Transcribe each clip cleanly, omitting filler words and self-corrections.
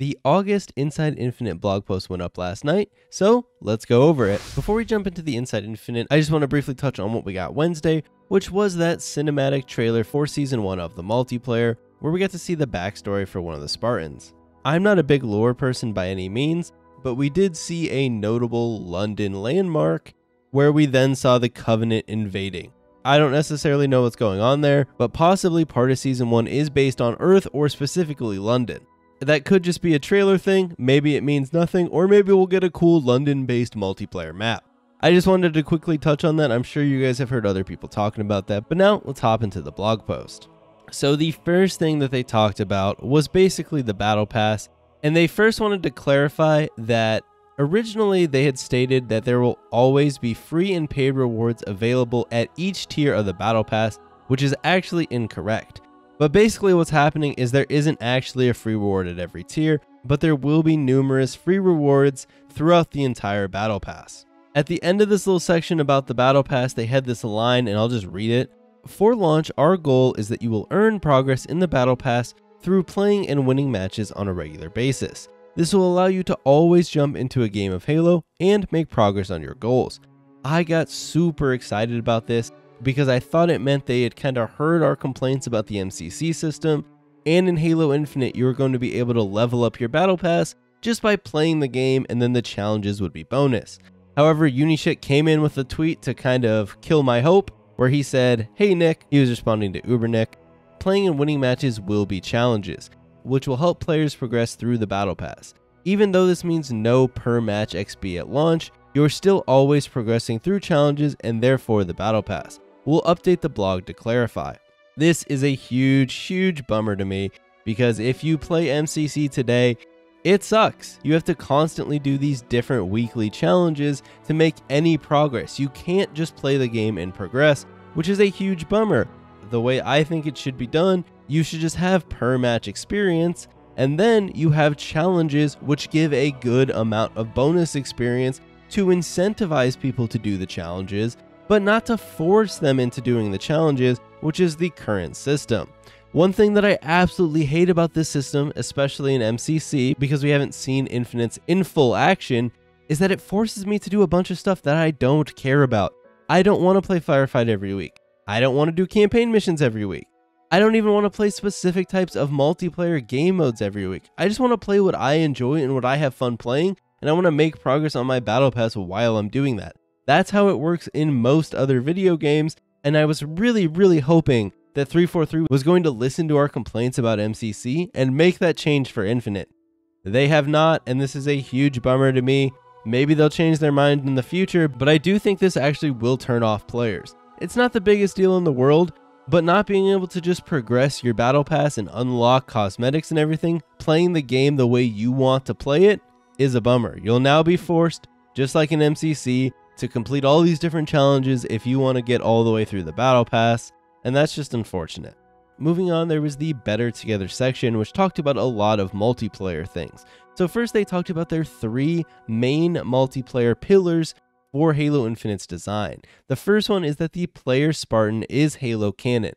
The August Inside Infinite blog post went up last night, so let's go over it. Before we jump into the Inside Infinite, I just want to briefly touch on what we got Wednesday, which was that cinematic trailer for Season 1 of the multiplayer, where we got to see the backstory for one of the Spartans. I'm not a big lore person by any means, but we did see a notable London landmark, where we then saw the Covenant invading. I don't necessarily know what's going on there, but possibly part of Season 1 is based on Earth or specifically London. That could just be a trailer thing, maybe it means nothing, or maybe we'll get a cool London-based multiplayer map. I just wanted to quickly touch on that. I'm sure you guys have heard other people talking about that, but now let's hop into the blog post. So the first thing that they talked about was basically the Battle Pass, and they first wanted to clarify that originally they had stated that there will always be free and paid rewards available at each tier of the Battle Pass, which is actually incorrect. But basically what's happening is there isn't actually a free reward at every tier, but there will be numerous free rewards throughout the entire Battle Pass. At the end of this little section about the Battle Pass, they had this line, and I'll just read it. For launch, our goal is that you will earn progress in the Battle Pass through playing and winning matches on a regular basis. This will allow you to always jump into a game of Halo and make progress on your goals. I got super excited about this, because I thought it meant they had kind of heard our complaints about the MCC system, and in Halo Infinite you were going to be able to level up your Battle Pass just by playing the game, and then the challenges would be bonus. However, Unishit came in with a tweet to kind of kill my hope, where he said, "Hey Nick," he was responding to Uber Nick, "playing and winning matches will be challenges, which will help players progress through the Battle Pass. Even though this means no per match XP at launch, you're still always progressing through challenges and therefore the Battle Pass. We'll update the blog to clarify." This is a huge bummer to me, because if you play MCC today, it sucks. You have to constantly do these different weekly challenges to make any progress. You can't just play the game and progress, which is a huge bummer. The way I think it should be done, you should just have per match experience, and then you have challenges which give a good amount of bonus experience to incentivize people to do the challenges, but not to force them into doing the challenges, which is the current system. One thing that I absolutely hate about this system, especially in MCC, because we haven't seen Infinites in full action, is that it forces me to do a bunch of stuff that I don't care about. I don't want to play Firefight every week. I don't want to do campaign missions every week. I don't even want to play specific types of multiplayer game modes every week. I just want to play what I enjoy and what I have fun playing, and I want to make progress on my Battle Pass while I'm doing that. That's how it works in most other video games, and I was really hoping that 343 was going to listen to our complaints about MCC and make that change for Infinite. They have not, and this is a huge bummer to me. Maybe they'll change their mind in the future, but I do think this actually will turn off players. It's not the biggest deal in the world, but not being able to just progress your Battle Pass and unlock cosmetics and everything, playing the game the way you want to play it, is a bummer. You'll now be forced, just like in MCC, to complete all these different challenges if you want to get all the way through the Battle Pass, and that's just unfortunate. Moving on, there was the Better Together section, which talked about a lot of multiplayer things. So first they talked about their 3 main multiplayer pillars for Halo Infinite's design. The first one is that the player Spartan is Halo canon.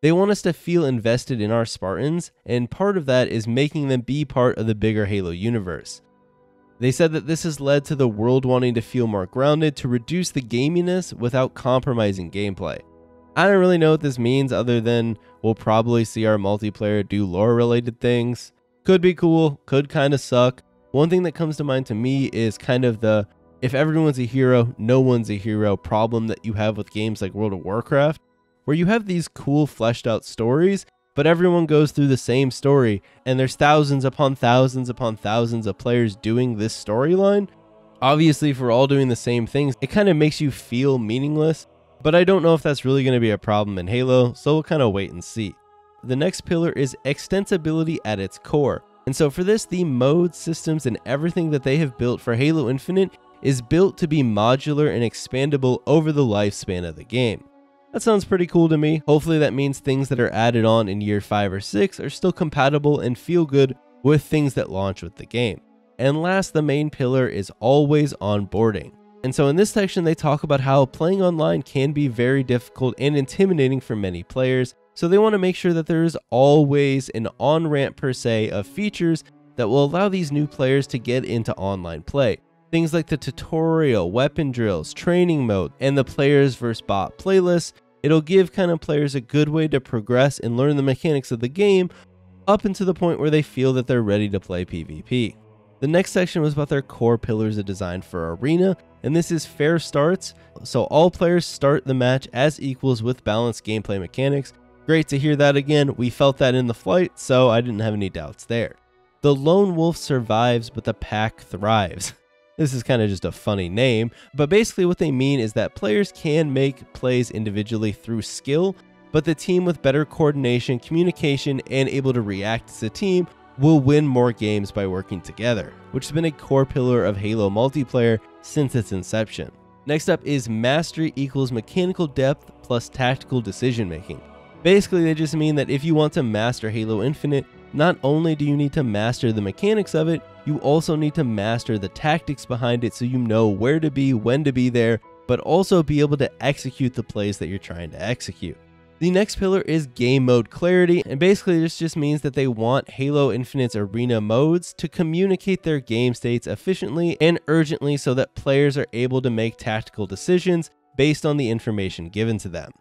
They want us to feel invested in our Spartans, and part of that is making them be part of the bigger Halo universe. They said that this has led to the world wanting to feel more grounded to reduce the gaminess without compromising gameplay. I don't really know what this means, other than we'll probably see our multiplayer do lore related things. Could be cool, could kind of suck. One thing that comes to mind to me is kind of the if everyone's a hero, no one's a hero problem that you have with games like World of Warcraft, where you have these cool fleshed out stories, but everyone goes through the same story, and there's thousands upon thousands upon thousands of players doing this storyline. Obviously, if we're all doing the same things, it kind of makes you feel meaningless, but I don't know if that's really going to be a problem in Halo, so we'll kind of wait and see. The next pillar is extensibility at its core, and so for this, the modes, systems, and everything that they have built for Halo Infinite is built to be modular and expandable over the lifespan of the game. That sounds pretty cool to me. Hopefully that means things that are added on in year 5 or 6 are still compatible and feel good with things that launch with the game. And last, the main pillar is always onboarding. And so in this section, they talk about how playing online can be very difficult and intimidating for many players. So they want to make sure that there is always an on-ramp per se of features that will allow these new players to get into online play. Things like the tutorial, weapon drills, training mode, and the players vs bot playlist. It'll give kind of players a good way to progress and learn the mechanics of the game up until the point where they feel that they're ready to play PvP. The next section was about their core pillars of design for Arena, and this is fair starts, so all players start the match as equals with balanced gameplay mechanics. Great to hear that again. We felt that in the flight, so I didn't have any doubts there. The lone wolf survives, but the pack thrives. This is kind of just a funny name, but basically what they mean is that players can make plays individually through skill, but the team with better coordination, communication, and able to react as a team will win more games by working together, which has been a core pillar of Halo multiplayer since its inception. Next up is mastery equals mechanical depth plus tactical decision making. Basically, they just mean that if you want to master Halo Infinite, not only do you need to master the mechanics of it, you also need to master the tactics behind it so you know where to be, when to be there, but also be able to execute the plays that you're trying to execute. The next pillar is game mode clarity, and basically this just means that they want Halo Infinite's arena modes to communicate their game states efficiently and urgently so that players are able to make tactical decisions based on the information given to them.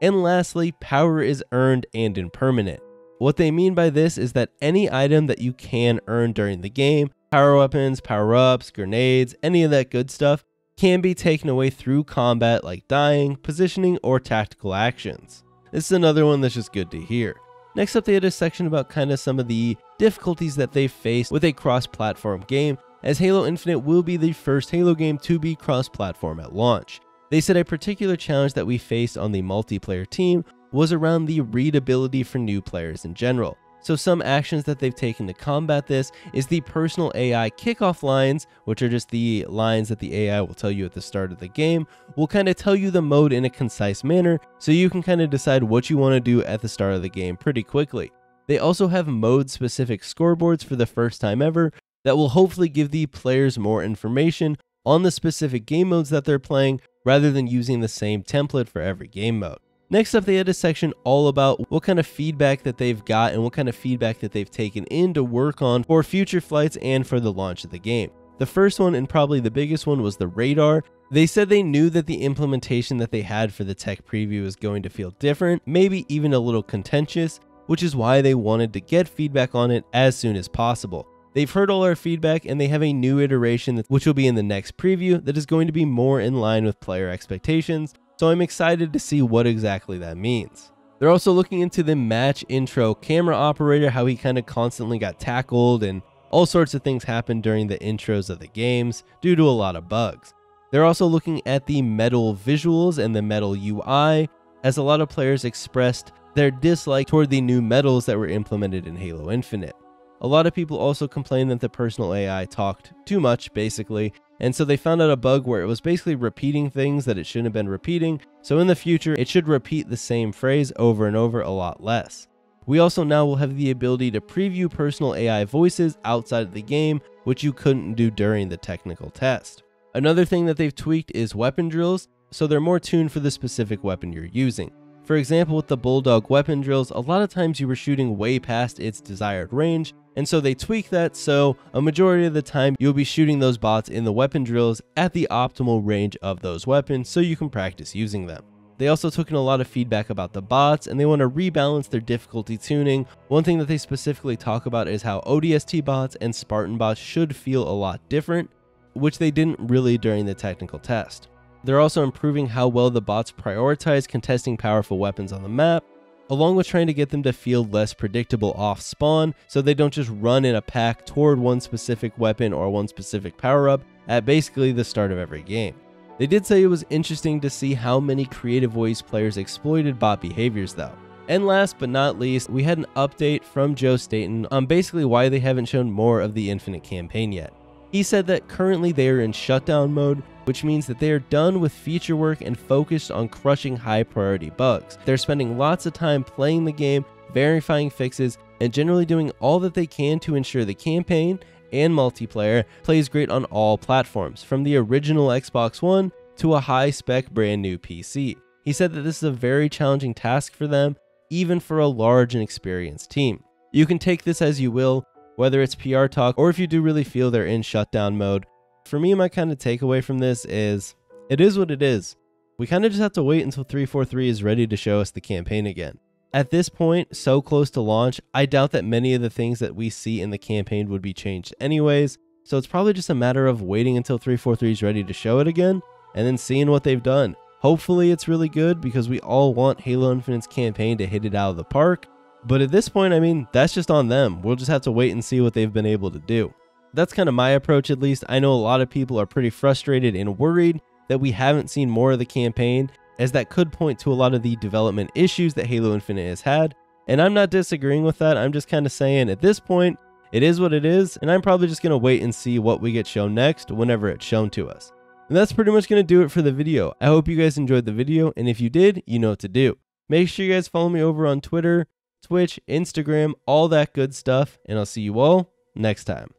And lastly, power is earned and impermanent. What they mean by this is that any item that you can earn during the game, power weapons, power-ups, grenades, any of that good stuff, can be taken away through combat like dying, positioning, or tactical actions. This is another one that's just good to hear. Next up, they had a section about kind of some of the difficulties that they've faced with a cross-platform game, as Halo Infinite will be the first Halo game to be cross-platform at launch. They said a particular challenge that we faced on the multiplayer team was around the readability for new players in general. So some actions that they've taken to combat this is the personal AI kickoff lines, which are just the lines that the AI will tell you at the start of the game, will kind of tell you the mode in a concise manner so you can kind of decide what you want to do at the start of the game pretty quickly. They also have mode specific scoreboards for the first time ever that will hopefully give the players more information on the specific game modes that they're playing rather than using the same template for every game mode. Next up, they had a section all about what kind of feedback that they've got and what kind of feedback that they've taken in to work on for future flights and for the launch of the game. The first one, and probably the biggest one, was the radar. They said they knew that the implementation that they had for the tech preview was going to feel different, maybe even a little contentious, which is why they wanted to get feedback on it as soon as possible. They've heard all our feedback and they have a new iteration which will be in the next preview that is going to be more in line with player expectations. So I'm excited to see what exactly that means. They're also looking into the match intro camera operator, how he kind of constantly got tackled and all sorts of things happened during the intros of the games due to a lot of bugs. They're also looking at the medal visuals and the medal UI, as a lot of players expressed their dislike toward the new medals that were implemented in Halo Infinite. A lot of people also complained that the personal AI talked too much, basically, and so they found out a bug where it was basically repeating things that it shouldn't have been repeating, so in the future it should repeat the same phrase over and over a lot less. We also now will have the ability to preview personal AI voices outside of the game, which you couldn't do during the technical test. Another thing that they've tweaked is weapon drills, so they're more tuned for the specific weapon you're using. For example, with the Bulldog weapon drills, a lot of times you were shooting way past its desired range, and so they tweak that so a majority of the time you'll be shooting those bots in the weapon drills at the optimal range of those weapons so you can practice using them. They also took in a lot of feedback about the bots and they want to rebalance their difficulty tuning. One thing that they specifically talk about is how ODST bots and Spartan bots should feel a lot different, which they didn't really during the technical test. They're also improving how well the bots prioritize contesting powerful weapons on the map, along with trying to get them to feel less predictable off spawn so they don't just run in a pack toward one specific weapon or one specific power-up at basically the start of every game. They did say it was interesting to see how many Creative Voice players exploited bot behaviors though. And last but not least, we had an update from Joe Staten on basically why they haven't shown more of the Infinite campaign yet. He said that currently they are in shutdown mode, which means that they are done with feature work and focused on crushing high priority bugs. They're spending lots of time playing the game, verifying fixes, and generally doing all that they can to ensure the campaign and multiplayer plays great on all platforms, from the original Xbox One to a high-spec brand new PC. He said that this is a very challenging task for them, even for a large and experienced team. You can take this as you will. whether it's PR talk or if you do really feel they're in shutdown mode. For me, my kind of takeaway from this is, it is what it is. We kind of just have to wait until 343 is ready to show us the campaign again. At this point, so close to launch, I doubt that many of the things that we see in the campaign would be changed anyways, so it's probably just a matter of waiting until 343 is ready to show it again, and then seeing what they've done. Hopefully it's really good, because we all want Halo Infinite's campaign to hit it out of the park, but at this point, I mean, that's just on them. We'll just have to wait and see what they've been able to do. That's kind of my approach, at least. I know a lot of people are pretty frustrated and worried that we haven't seen more of the campaign, as that could point to a lot of the development issues that Halo Infinite has had, and I'm not disagreeing with that. I'm just kind of saying at this point, it is what it is, and I'm probably just going to wait and see what we get shown next whenever it's shown to us. And that's pretty much going to do it for the video. I hope you guys enjoyed the video, and if you did, you know what to do. Make sure you guys follow me over on Twitter, Twitch, Instagram, all that good stuff, and I'll see you all next time.